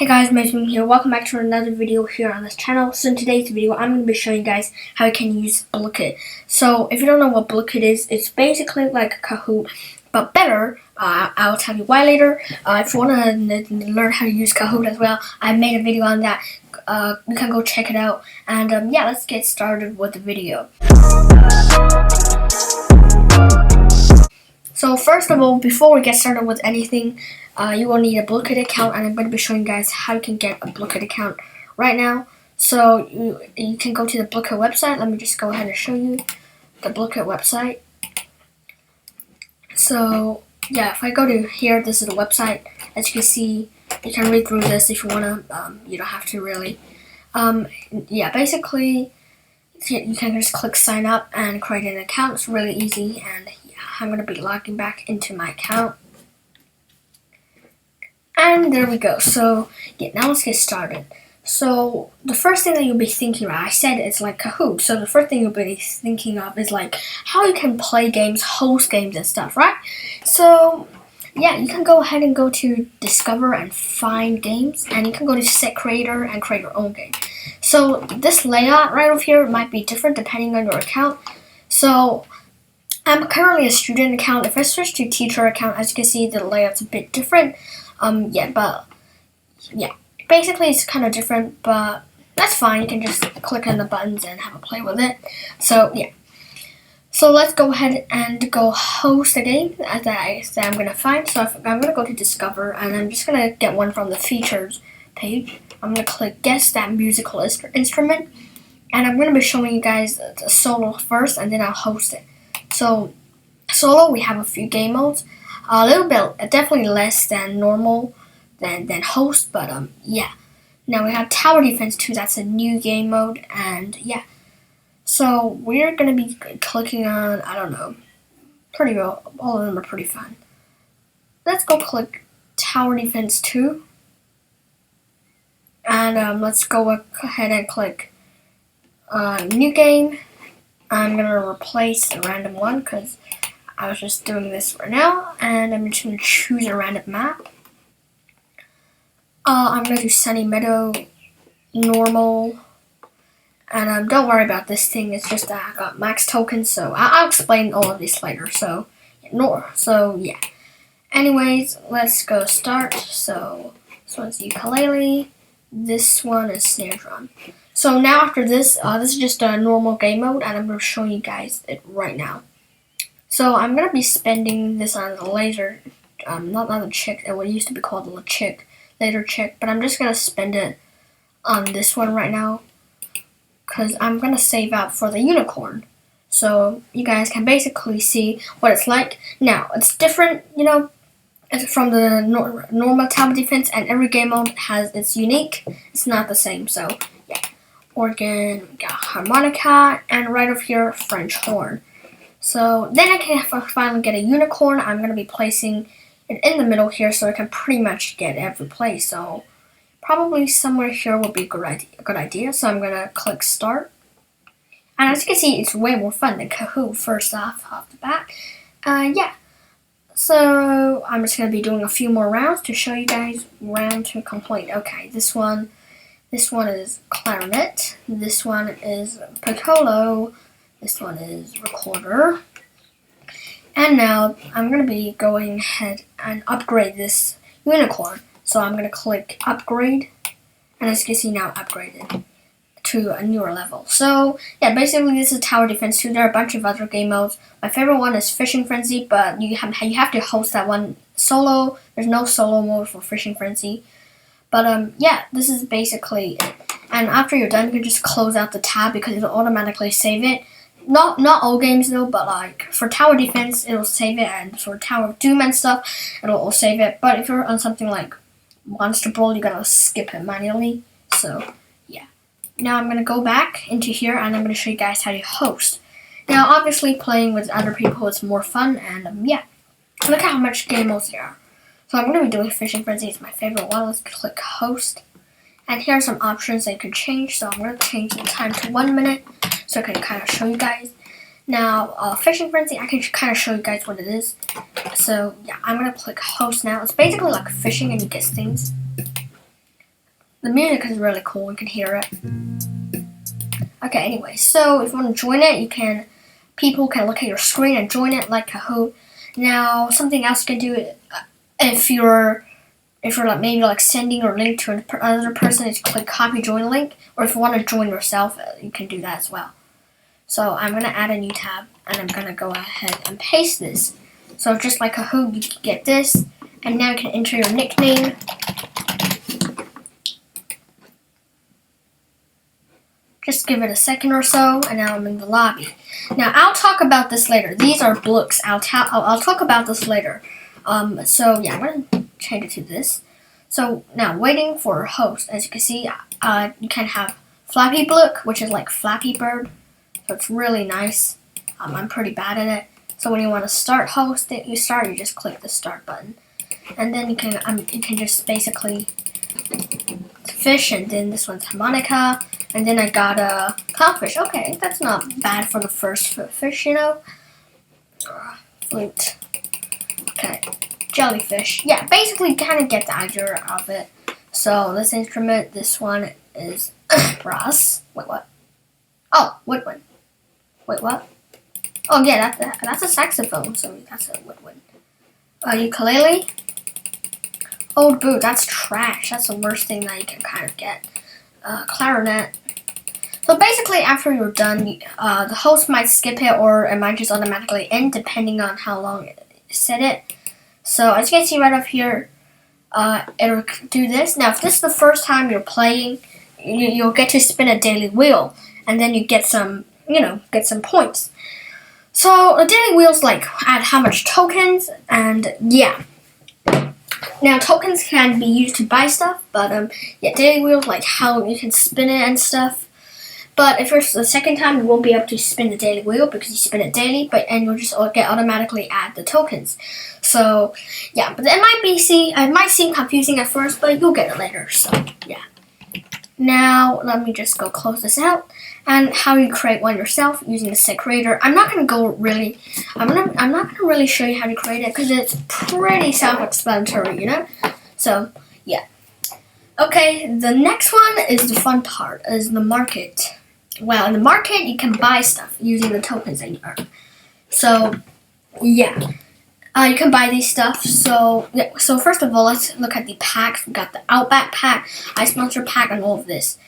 Hey guys, MazeBeam here. Welcome back to another video here on this channel. So in today's video, I'm going to be showing you guys how you can use Blooket. So if you don't know what Blooket is, it's basically like Kahoot, but better. I'll tell you why later. If you want to learn how to use Kahoot as well, I made a video on that. You can go check it out. And yeah, let's get started with the video. So first of all, before we get started with anything, you will need a Blooket account, and I'm going to be showing you guys how you can get a Blooket account right now. So you can go to the Blooket website. Let me just go ahead and show you the Blooket website. So yeah, if I go to here, this is the website. As you can see, you can read through this if you want to. You don't have to really. Yeah, basically, you can just click sign up and create an account. It's really easy, and yeah, I'm going to be logging back into my account. And there we go. So yeah, now let's get started. So the first thing that you'll be thinking about, I said it's like Kahoot. So the first thing you'll be thinking of is like how you can play games, host games and stuff, right? So yeah, you can go ahead and go to Discover and find games, and you can go to Set Creator and create your own game. So this layout right over here might be different depending on your account. So I'm currently a student account. If I switch to teacher account, as you can see, the layout's a bit different. Yeah, basically it's kind of different, but that's fine. You can just click on the buttons and have a play with it. So yeah, so let's go ahead and go host a game as I said I'm gonna find. So I'm gonna go to Discover, and I'm just gonna get one from the features page. I'm gonna click Guess That Musical Instrument, and I'm gonna be showing you guys the solo first, and then I'll host it. So solo, we have a few game modes. A little bit, definitely less than normal, than host, but yeah. Now we have Tower Defense 2, that's a new game mode, and yeah. So we're gonna be clicking on, I don't know, pretty well, all of them are pretty fun. Let's go click Tower Defense 2, and let's go ahead and click new game. I'm gonna replace the random one because I was just doing this for now, and I'm just going to choose a random map. I'm going to do Sunny Meadow, normal, and don't worry about this thing. It's just that I got max tokens, so I'll explain all of this later. So yeah. Anyways, let's go start. So this one's ukulele. This one is snare drum. So now after this, this is just a normal game mode, and I'm going to show you guys it right now. So I'm going to be spending this on the laser, not the chick, it used to be called the laser chick, but I'm just going to spend it on this one right now, because I'm going to save out for the unicorn. So you guys can basically see what it's like. Now, it's different, you know, from the normal Tower Defense, and every game mode has its unique. It's not the same, so yeah. Organ, we got harmonica, and right over here, French horn. So then I can finally get a unicorn. I'm going to be placing it in the middle here so I can pretty much get every place. So probably somewhere here would be a good idea. So I'm going to click start. And as you can see, it's way more fun than Kahoot first off the bat. Yeah. So I'm just going to be doing a few more rounds to show you guys round to complete. Okay, this one is clarinet. This one is piccolo. This one is recorder. And now I'm going to be going ahead and upgrade this unicorn. So I'm going to click upgrade. And as you can see now, upgraded to a newer level. So yeah, basically this is Tower Defense 2. There are a bunch of other game modes. My favorite one is Fishing Frenzy, but you have to host that one solo. There's no solo mode for Fishing Frenzy. But yeah, this is basically it. And after you're done, you can just close out the tab because it'll automatically save it. Not all games though, but like for Tower Defense, it'll save it, and for Tower of Doom and stuff, it'll save it. But if you're on something like Monster Brawl, you gotta skip it manually. So yeah. Now I'm gonna go back into here, and I'm gonna show you guys how to host. Now, obviously, playing with other people is more fun, and yeah. Look at how much game modes there are. So I'm gonna be doing Fishing Frenzy. It's my favorite one. Let's click host. And here are some options that you can change. So I'm going to change the time to 1 minute so I can kind of show you guys. Now, Fishing Frenzy, I can kind of show you guys what it is. So yeah, I'm going to click host now. It's basically like fishing and you get things. The music is really cool. You can hear it. Okay, anyway, so if you want to join it, people can look at your screen and join it like Kahoot. Now, something else you can do if you're like maybe like sending your link to another person is click copy join link, or if you want to join yourself, you can do that as well. So I'm gonna add a new tab and I'm gonna go ahead and paste this. So just like Kahoot, you can get this, and now you can enter your nickname. Just give it a second or so, and now I'm in the lobby. Now I'll talk about this later. These are blooks. I'll talk about this later. So yeah, I'm gonna change it to this. So now waiting for a host. As you can see, you can have Flappy Blook, which is like Flappy Bird. So it's really nice. I'm pretty bad at it. So when you want to start host, you just click the start button, and then you can just basically fish, and then this one's harmonica. And then I got a clownfish. Okay, that's not bad for the first fish, you know. Flute. Okay, jellyfish. Yeah, basically kind of get the idea of it. So this instrument, this one is brass. Wait, what? Oh, woodwind. Wait, what? Oh yeah, that's a saxophone. So that's a woodwind. Ukulele. Old boot. That's trash. That's the worst thing that you can kind of get. Clarinet. So basically, after you're done, the host might skip it, or it might just automatically end depending on how long it set it. So as you can see right up here, it'll do this. Now, if this is the first time you're playing, you'll get to spin a daily wheel, and then you get some points. So the daily wheels like add how much tokens, and yeah. Now, tokens can be used to buy stuff, but yeah, daily wheels, like how you can spin it and stuff. But if it's the second time, you won't be able to spin the daily wheel because you spin it daily, and you'll just automatically add the tokens. So, yeah, but it might seem confusing at first, but you'll get it later, so, yeah. Now, let me just go close this out, and how you create one yourself using the set creator. I'm not gonna really show you how to create it because it's pretty self-explanatory, you know. So yeah. Okay, the next one is the fun part, is the market. Well, in the market you can buy stuff using the tokens that you earn. So yeah. You can buy these stuff. So first of all, let's look at the packs. We got the Outback pack, Ice Monster pack, and all of this.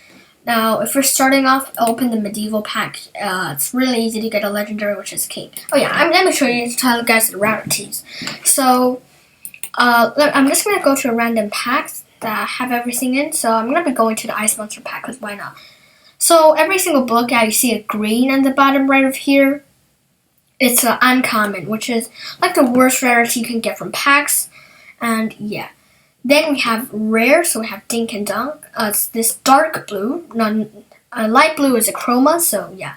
Now, if we're starting off, open the medieval pack. It's really easy to get a legendary, which is king. Oh yeah, I'm gonna show you to tell you guys the rarities. So, I'm just gonna go to a random pack that have everything in. So I'm gonna be going to the Ice Monster pack, because why not? So every single Blooket, you see a green on the bottom right of here. It's an uncommon, which is like the worst rarity you can get from packs. And yeah. Then we have rare, so we have Dink and Dunk. It's this dark blue. Light blue is a chroma, so yeah.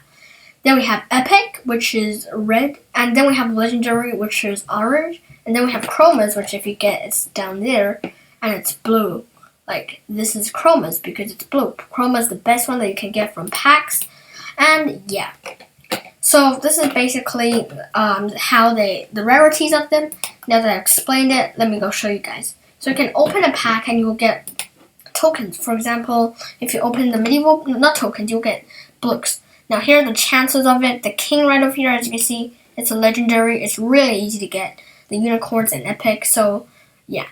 Then we have epic, which is red. And then we have legendary, which is orange. And then we have chromas, which if you get, it's down there. And it's blue. Like, this is chromas because it's blue. Chroma is the best one that you can get from packs. And yeah. So this is basically how the rarities of them. Now that I explained it, let me go show you guys. So you can open a pack and you will get tokens. For example, if you open the medieval, not tokens, you'll get blooks. Now here are the chances of it. The king right over here, as you can see, it's a legendary. It's really easy to get. The unicorns and epic. So yeah.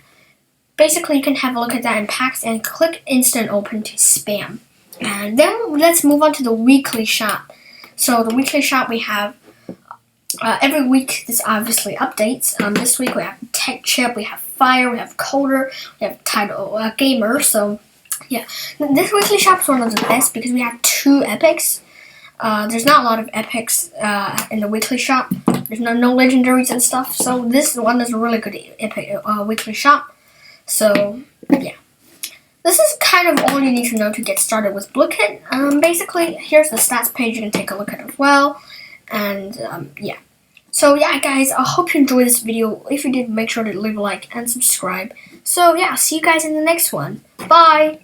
Basically, you can have a look at that in packs and click instant open to spam. And then let's move on to the weekly shop. So the weekly shop we have every week. This obviously updates. This week we have Tech Chip, we have Fire, we have Coder, we have Title Gamer. So yeah, this weekly shop is one of the best because we have 2 epics. There's not a lot of epics in the weekly shop. There's no legendaries and stuff. So this one is a really good epic weekly shop. So yeah. This is kind of all you need to know to get started with Blooket. Basically, here's the stats page. You can take a look at it as well. And yeah. So yeah, guys, I hope you enjoyed this video. If you did, make sure to leave a like and subscribe. So yeah, see you guys in the next one. Bye!